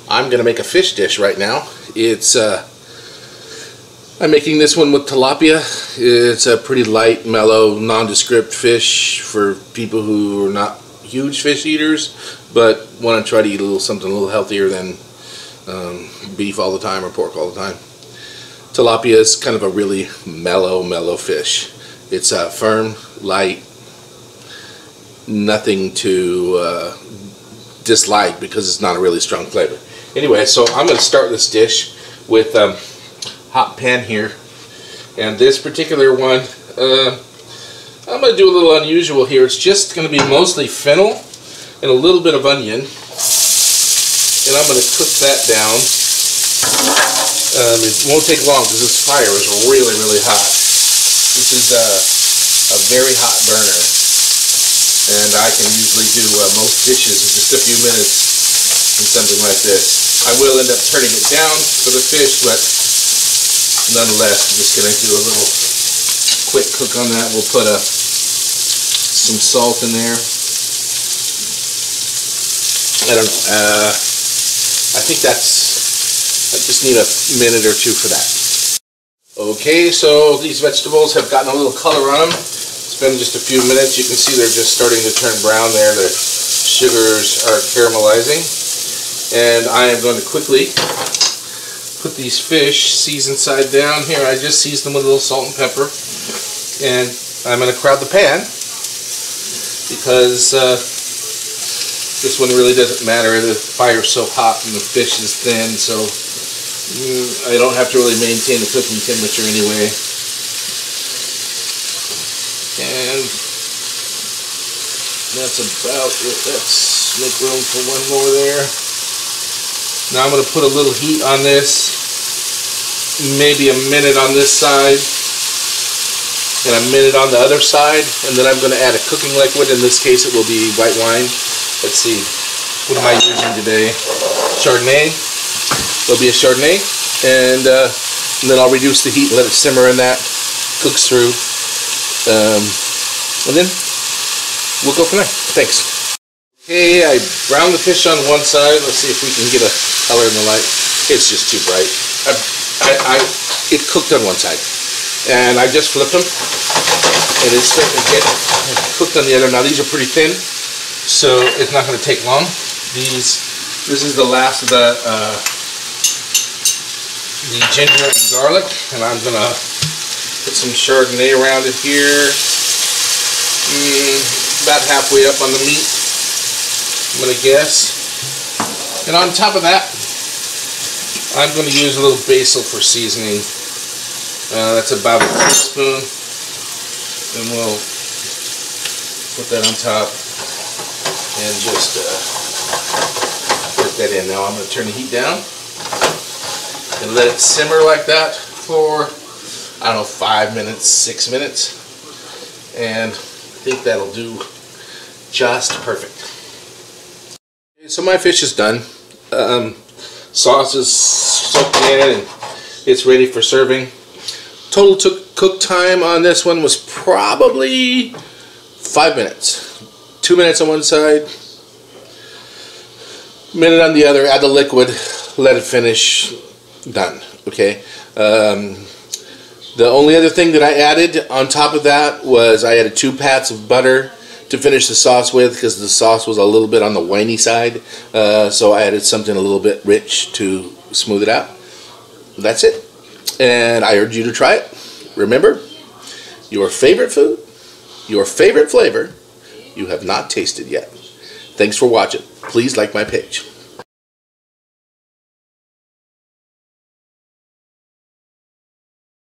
I'm gonna make a fish dish right now. It's I'm making this one with tilapia. It's a pretty light, mellow, nondescript fish for people who are not huge fish eaters, but want to try to eat something a little healthier than beef all the time or pork all the time. Tilapia is kind of a really mellow fish. It's firm, light, nothing to dislike because it's not a really strong flavor. Anyway, so I'm going to start this dish with hot pan here, and this particular one I'm going to do a little unusual here. It's just going to be mostly fennel and a little bit of onion, and I'm going to cook that down. It won't take long because this fire is really hot. This is a very hot burner, and I can usually do most dishes in just a few minutes in something like this. I will end up turning it down for the fish, but nonetheless, I'm just going to do a little quick cook on that. We'll put some salt in there. I don't know. I think I just need a minute or two for that. Okay, so these vegetables have gotten a little color on them. It's been just a few minutes. You can see they're just starting to turn brown there. The sugars are caramelizing. And I am going to quickly put these fish seasoned side down here. I just seasoned them with a little salt and pepper. And I'm going to crowd the pan because this one really doesn't matter. The fire's so hot and the fish is thin, so I don't have to really maintain the cooking temperature anyway. And that's about it. Let's make room for one more there. Now I'm going to put a little heat on this, maybe a minute on this side and a minute on the other side, and then I'm going to add a cooking liquid. In this case it will be white wine. Let's see, what am I using today? Chardonnay. There'll be a Chardonnay, and then I'll reduce the heat and let it simmer in that, cooks through, and then we'll go from there. Thanks. Okay, I browned the fish on one side. Let's see if we can get a color in the light. It's just too bright. It cooked on one side, and I just flipped them, and it's starting to get cooked on the other. Now these are pretty thin, so it's not going to take long. This is the last of the ginger and garlic, and I'm going to put some Chardonnay around it here. About halfway up on the meat, I'm going to guess. And on top of that, I'm going to use a little basil for seasoning. That's about a teaspoon, and we'll put that on top and just work that in. Now I'm going to turn the heat down and let it simmer like that for, I don't know, 5 minutes, 6 minutes, and I think that'll do just perfect. Okay, so my fish is done. Sauce is soaked in and it's ready for serving. Total cook time on this one was probably 5 minutes. 2 minutes on one side, minute on the other. Add the liquid, let it finish. Done. Okay. The only other thing that I added on top of that was I added 2 pats of butter to finish the sauce with, because the sauce was a little bit on the whiny side. So I added something a little bit rich to smooth it out. That's it. And I urge you to try it. Remember, your favorite food, your favorite flavor, you have not tasted yet. Thanks for watching. Please like my page.